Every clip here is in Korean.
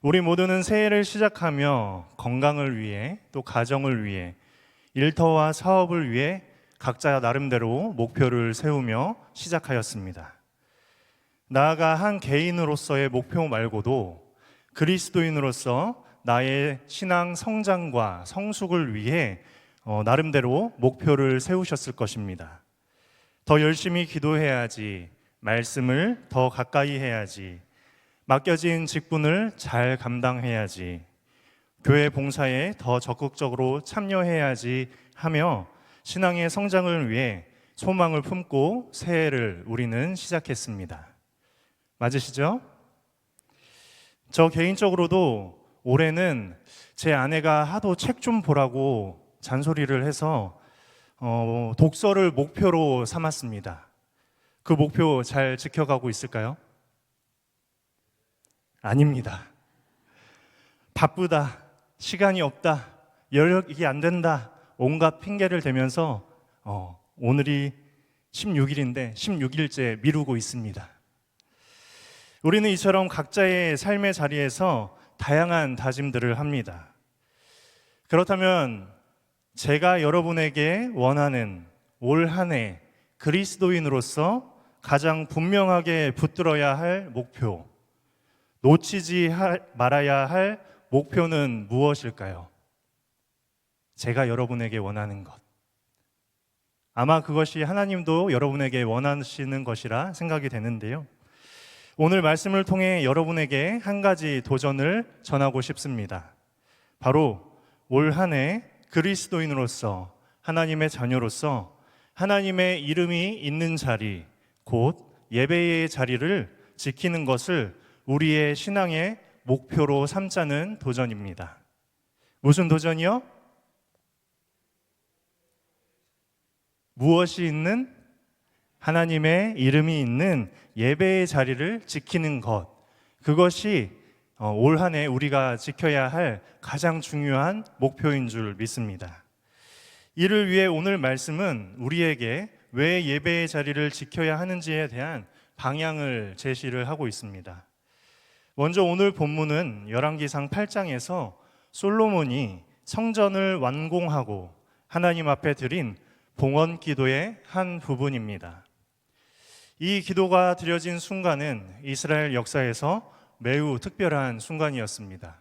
우리 모두는 새해를 시작하며 건강을 위해 또 가정을 위해 일터와 사업을 위해 각자 나름대로 목표를 세우며 시작하였습니다. 나아가 한 개인으로서의 목표 말고도 그리스도인으로서 나의 신앙 성장과 성숙을 위해 나름대로 목표를 세우셨을 것입니다. 더 열심히 기도해야지, 말씀을 더 가까이 해야지, 맡겨진 직분을 잘 감당해야지, 교회 봉사에 더 적극적으로 참여해야지 하며 신앙의 성장을 위해 소망을 품고 새해를 우리는 시작했습니다. 맞으시죠? 저 개인적으로도 올해는 제 아내가 하도 책 좀 보라고 잔소리를 해서 독서를 목표로 삼았습니다. 그 목표 잘 지켜가고 있을까요? 아닙니다. 바쁘다, 시간이 없다, 여력이 안 된다, 온갖 핑계를 대면서 오늘이 16일인데 16일째 미루고 있습니다. 우리는 이처럼 각자의 삶의 자리에서 다양한 다짐들을 합니다. 그렇다면 제가 여러분에게 원하는 올 한 해 그리스도인으로서 가장 분명하게 붙들어야 할 목표, 놓치지 말아야 할 목표는 무엇일까요? 제가 여러분에게 원하는 것. 아마 그것이 하나님도 여러분에게 원하시는 것이라 생각이 되는데요. 오늘 말씀을 통해 여러분에게 한 가지 도전을 전하고 싶습니다. 바로 올 한 해 그리스도인으로서, 하나님의 자녀로서 하나님의 이름이 있는 자리, 곧 예배의 자리를 지키는 것을 우리의 신앙의 목표로 삼자는 도전입니다. 무슨 도전이요? 무엇이 있는? 하나님의 이름이 있는 예배의 자리를 지키는 것. 그것이 올 한 해 우리가 지켜야 할 가장 중요한 목표인 줄 믿습니다. 이를 위해 오늘 말씀은 우리에게 왜 예배의 자리를 지켜야 하는지에 대한 방향을 제시를 하고 있습니다. 먼저 오늘 본문은 열왕기상 8장에서 솔로몬이 성전을 완공하고 하나님 앞에 드린 봉헌 기도의 한 부분입니다. 이 기도가 드려진 순간은 이스라엘 역사에서 매우 특별한 순간이었습니다.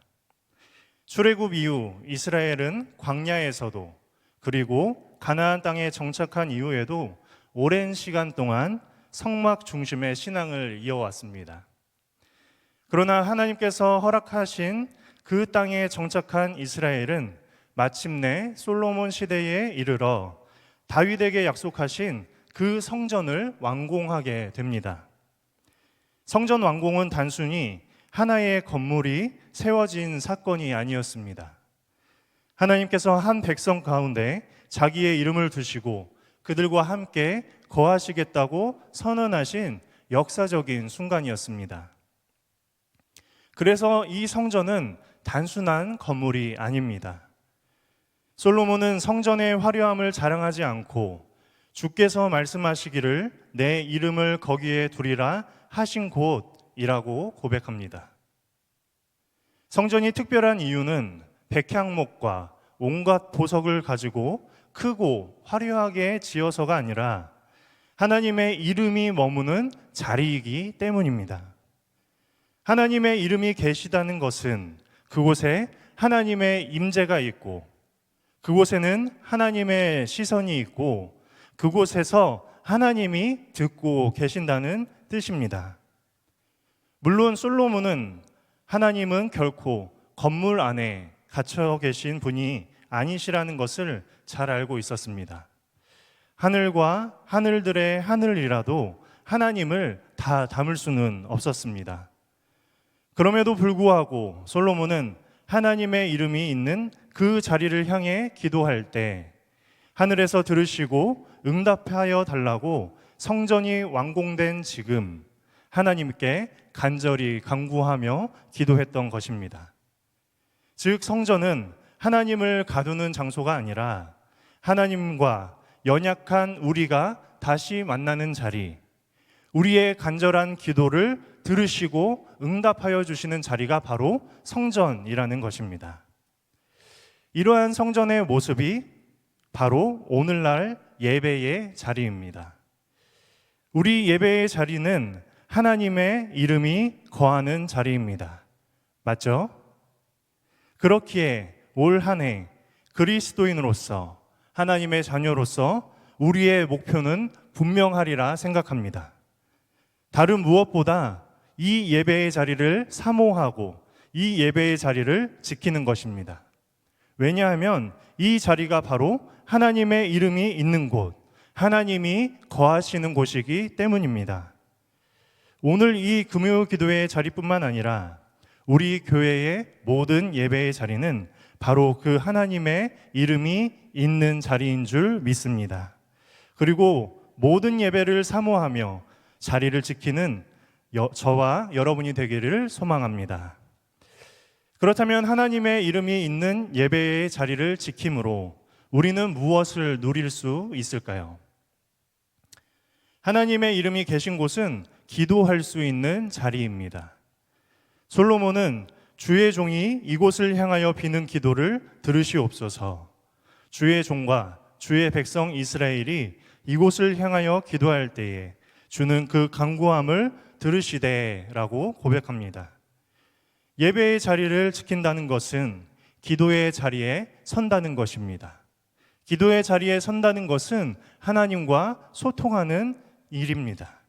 출애굽 이후 이스라엘은 광야에서도 그리고 가나안 땅에 정착한 이후에도 오랜 시간 동안 성막 중심의 신앙을 이어왔습니다. 그러나 하나님께서 허락하신 그 땅에 정착한 이스라엘은 마침내 솔로몬 시대에 이르러 다윗에게 약속하신 그 성전을 완공하게 됩니다. 성전 완공은 단순히 하나의 건물이 세워진 사건이 아니었습니다. 하나님께서 한 백성 가운데 자기의 이름을 두시고 그들과 함께 거하시겠다고 선언하신 역사적인 순간이었습니다. 그래서 이 성전은 단순한 건물이 아닙니다. 솔로몬은 성전의 화려함을 자랑하지 않고 주께서 말씀하시기를 내 이름을 거기에 두리라 하신 곳이라고 고백합니다. 성전이 특별한 이유는 백향목과 온갖 보석을 가지고 크고 화려하게 지어서가 아니라 하나님의 이름이 머무는 자리이기 때문입니다. 하나님의 이름이 계시다는 것은 그곳에 하나님의 임재가 있고 그곳에는 하나님의 시선이 있고 그곳에서 하나님이 듣고 계신다는 뜻입니다. 물론 솔로몬은 하나님은 결코 건물 안에 갇혀 계신 분이 아니시라는 것을 잘 알고 있었습니다. 하늘과 하늘들의 하늘이라도 하나님을 다 담을 수는 없었습니다. 그럼에도 불구하고 솔로몬은 하나님의 이름이 있는 그 자리를 향해 기도할 때 하늘에서 들으시고 응답하여 달라고 성전이 완공된 지금 하나님께 간절히 간구하며 기도했던 것입니다. 즉 성전은 하나님을 가두는 장소가 아니라 하나님과 연약한 우리가 다시 만나는 자리, 우리의 간절한 기도를 들으시고 응답하여 주시는 자리가 바로 성전이라는 것입니다. 이러한 성전의 모습이 바로 오늘날 예배의 자리입니다. 우리 예배의 자리는 하나님의 이름이 거하는 자리입니다. 맞죠? 그렇기에 올 한 해 그리스도인으로서 하나님의 자녀로서 우리의 목표는 분명하리라 생각합니다. 다른 무엇보다 이 예배의 자리를 사모하고 이 예배의 자리를 지키는 것입니다. 왜냐하면 이 자리가 바로 하나님의 이름이 있는 곳, 하나님이 거하시는 곳이기 때문입니다. 오늘 이 금요 기도의 자리뿐만 아니라 우리 교회의 모든 예배의 자리는 바로 그 하나님의 이름이 있는 자리인 줄 믿습니다. 그리고 모든 예배를 사모하며 자리를 지키는 저와 여러분이 되기를 소망합니다. 그렇다면 하나님의 이름이 있는 예배의 자리를 지킴으로 우리는 무엇을 누릴 수 있을까요? 하나님의 이름이 계신 곳은 기도할 수 있는 자리입니다. 솔로몬은 주의 종이 이곳을 향하여 비는 기도를 들으시옵소서, 주의 종과 주의 백성 이스라엘이 이곳을 향하여 기도할 때에 주는 그 간구함을 들으시되라고 고백합니다. 예배의 자리를 지킨다는 것은 기도의 자리에 선다는 것입니다. 기도의 자리에 선다는 것은 하나님과 소통하는 일입니다.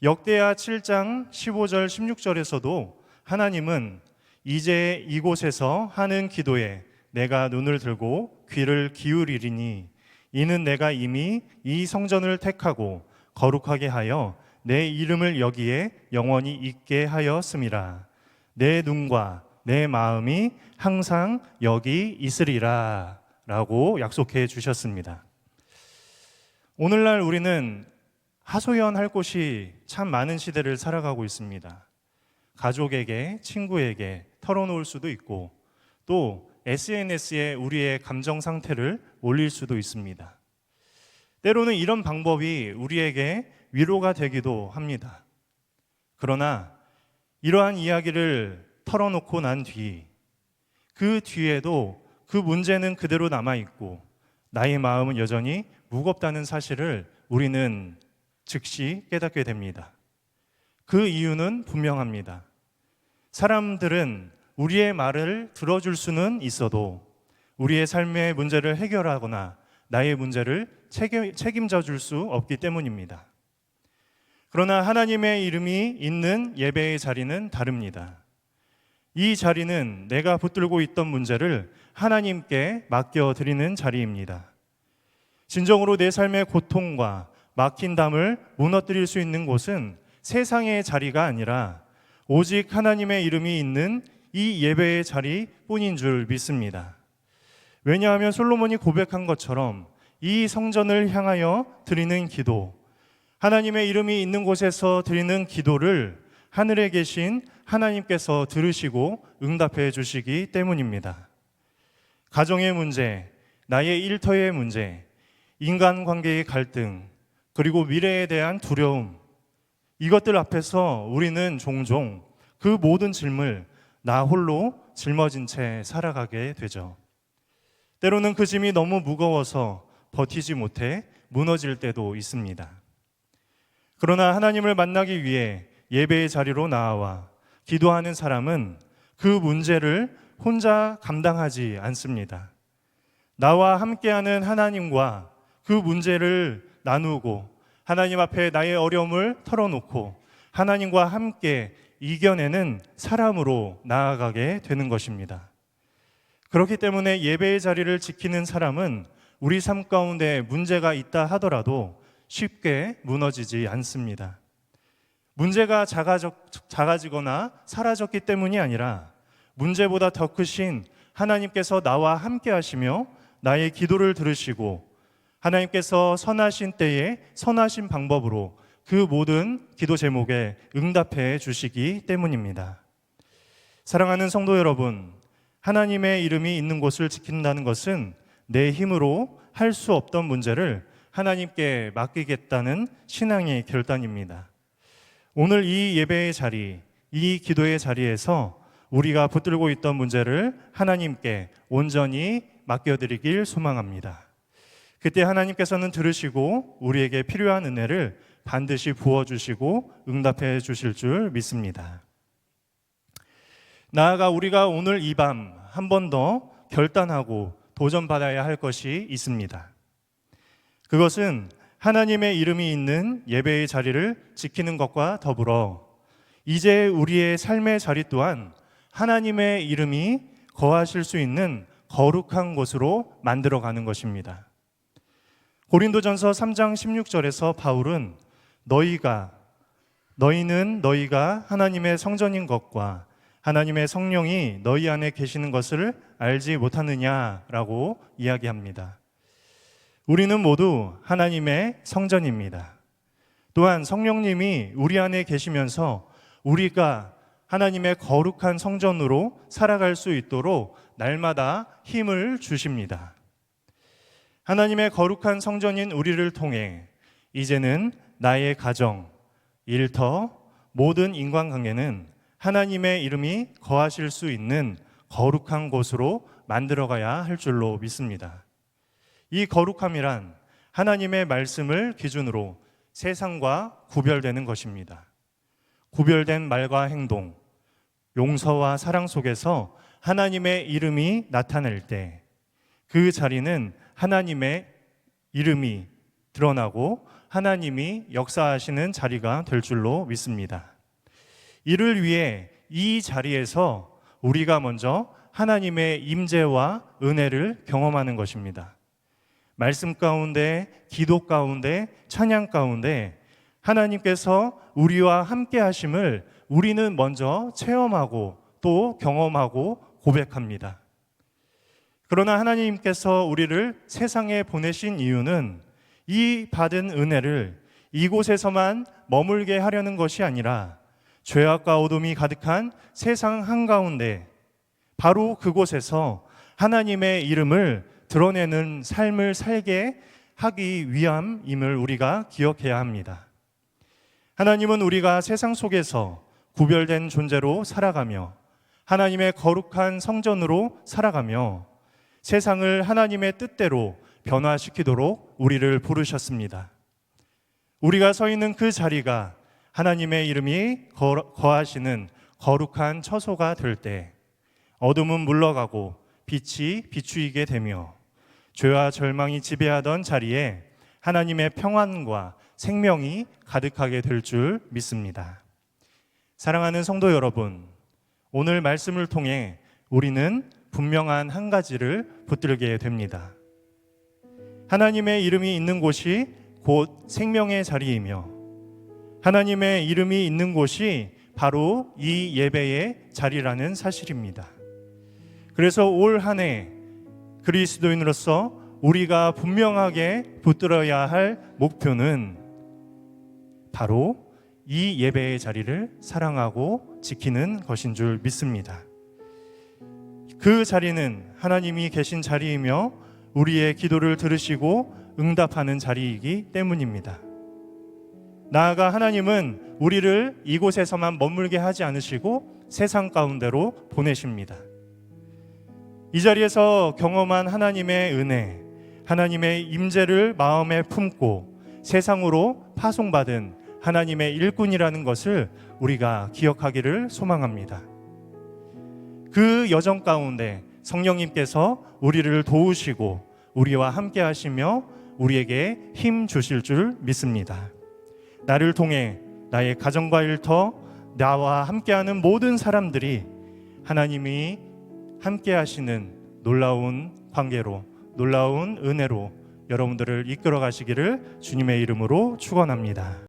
역대하 7장 15절 16절에서도 하나님은 이제 이곳에서 하는 기도에 내가 눈을 들고 귀를 기울이리니 이는 내가 이미 이 성전을 택하고 거룩하게 하여 내 이름을 여기에 영원히 있게 하였음이라. 내 눈과 내 마음이 항상 여기 있으리라 라고 약속해 주셨습니다. 오늘날 우리는 하소연할 곳이 참 많은 시대를 살아가고 있습니다. 가족에게, 친구에게 털어놓을 수도 있고 또 SNS에 우리의 감정 상태를 올릴 수도 있습니다. 때로는 이런 방법이 우리에게 위로가 되기도 합니다. 그러나 이러한 이야기를 털어놓고 난 뒤, 그 뒤에도 그 문제는 그대로 남아있고 나의 마음은 여전히 무겁다는 사실을 우리는 즉시 깨닫게 됩니다. 그 이유는 분명합니다. 사람들은 우리의 말을 들어줄 수는 있어도 우리의 삶의 문제를 해결하거나 나의 문제를 책임져 줄 수 없기 때문입니다. 그러나 하나님의 이름이 있는 예배의 자리는 다릅니다. 이 자리는 내가 붙들고 있던 문제를 하나님께 맡겨드리는 자리입니다. 진정으로 내 삶의 고통과 막힌 담을 무너뜨릴 수 있는 곳은 세상의 자리가 아니라 오직 하나님의 이름이 있는 이 예배의 자리뿐인 줄 믿습니다. 왜냐하면 솔로몬이 고백한 것처럼 이 성전을 향하여 드리는 기도, 하나님의 이름이 있는 곳에서 드리는 기도를 하늘에 계신 하나님께서 들으시고 응답해 주시기 때문입니다. 가정의 문제, 나의 일터의 문제, 인간관계의 갈등, 그리고 미래에 대한 두려움, 이것들 앞에서 우리는 종종 그 모든 짐을 나 홀로 짊어진 채 살아가게 되죠. 때로는 그 짐이 너무 무거워서 버티지 못해 무너질 때도 있습니다. 그러나 하나님을 만나기 위해 예배의 자리로 나와 기도하는 사람은 그 문제를 혼자 감당하지 않습니다. 나와 함께하는 하나님과 그 문제를 나누고 하나님 앞에 나의 어려움을 털어놓고 하나님과 함께 이겨내는 사람으로 나아가게 되는 것입니다. 그렇기 때문에 예배의 자리를 지키는 사람은 우리 삶 가운데 문제가 있다 하더라도 쉽게 무너지지 않습니다. 문제가 작아지거나 사라졌기 때문이 아니라 문제보다 더 크신 하나님께서 나와 함께 하시며 나의 기도를 들으시고 하나님께서 선하신 때에 선하신 방법으로 그 모든 기도 제목에 응답해 주시기 때문입니다. 사랑하는 성도 여러분, 하나님의 이름이 있는 곳을 지킨다는 것은 내 힘으로 할 수 없던 문제를 하나님께 맡기겠다는 신앙의 결단입니다. 오늘 이 예배의 자리, 이 기도의 자리에서 우리가 붙들고 있던 문제를 하나님께 온전히 맡겨드리길 소망합니다. 그때 하나님께서는 들으시고 우리에게 필요한 은혜를 반드시 부어주시고 응답해 주실 줄 믿습니다. 나아가 우리가 오늘 이 밤 한 번 더 결단하고 도전받아야 할 것이 있습니다. 그것은 하나님의 이름이 있는 예배의 자리를 지키는 것과 더불어 이제 우리의 삶의 자리 또한 하나님의 이름이 거하실 수 있는 거룩한 곳으로 만들어가는 것입니다. 고린도전서 3장 16절에서 바울은 너희는 너희가 하나님의 성전인 것과 하나님의 성령이 너희 안에 계시는 것을 알지 못하느냐라고 이야기합니다. 우리는 모두 하나님의 성전입니다. 또한 성령님이 우리 안에 계시면서 우리가 하나님의 거룩한 성전으로 살아갈 수 있도록 날마다 힘을 주십니다. 하나님의 거룩한 성전인 우리를 통해 이제는 나의 가정, 일터, 모든 인간관계는 하나님의 이름이 거하실 수 있는 거룩한 곳으로 만들어가야 할 줄로 믿습니다. 이 거룩함이란 하나님의 말씀을 기준으로 세상과 구별되는 것입니다. 구별된 말과 행동, 용서와 사랑 속에서 하나님의 이름이 나타날 때 그 자리는 하나님의 이름이 드러나고 하나님이 역사하시는 자리가 될 줄로 믿습니다. 이를 위해 이 자리에서 우리가 먼저 하나님의 임재와 은혜를 경험하는 것입니다. 말씀 가운데, 기도 가운데, 찬양 가운데 하나님께서 우리와 함께 하심을 우리는 먼저 체험하고 또 경험하고 고백합니다. 그러나 하나님께서 우리를 세상에 보내신 이유는 이 받은 은혜를 이곳에서만 머물게 하려는 것이 아니라 죄악과 어둠이 가득한 세상 한가운데 바로 그곳에서 하나님의 이름을 드러내는 삶을 살게 하기 위함임을 우리가 기억해야 합니다. 하나님은 우리가 세상 속에서 구별된 존재로 살아가며 하나님의 거룩한 성전으로 살아가며 세상을 하나님의 뜻대로 변화시키도록 우리를 부르셨습니다. 우리가 서 있는 그 자리가 하나님의 이름이 거하시는 거룩한 처소가 될 때 어둠은 물러가고 빛이 비추이게 되며 죄와 절망이 지배하던 자리에 하나님의 평안과 생명이 가득하게 될 줄 믿습니다. 사랑하는 성도 여러분, 오늘 말씀을 통해 우리는 분명한 한 가지를 붙들게 됩니다. 하나님의 이름이 있는 곳이 곧 생명의 자리이며 하나님의 이름이 있는 곳이 바로 이 예배의 자리라는 사실입니다. 그래서 올 한 해 그리스도인으로서 우리가 분명하게 붙들어야 할 목표는 바로 이 예배의 자리를 사랑하고 지키는 것인 줄 믿습니다. 그 자리는 하나님이 계신 자리이며 우리의 기도를 들으시고 응답하는 자리이기 때문입니다. 나아가 하나님은 우리를 이곳에서만 머물게 하지 않으시고 세상 가운데로 보내십니다. 이 자리에서 경험한 하나님의 은혜, 하나님의 임재를 마음에 품고 세상으로 파송받은 하나님의 일꾼이라는 것을 우리가 기억하기를 소망합니다. 그 여정 가운데 성령님께서 우리를 도우시고 우리와 함께 하시며 우리에게 힘 주실 줄 믿습니다. 나를 통해 나의 가정과 일터, 나와 함께하는 모든 사람들이 하나님이 함께 하시는 놀라운 관계로, 놀라운 은혜로 여러분들을 이끌어 가시기를 주님의 이름으로 축원합니다.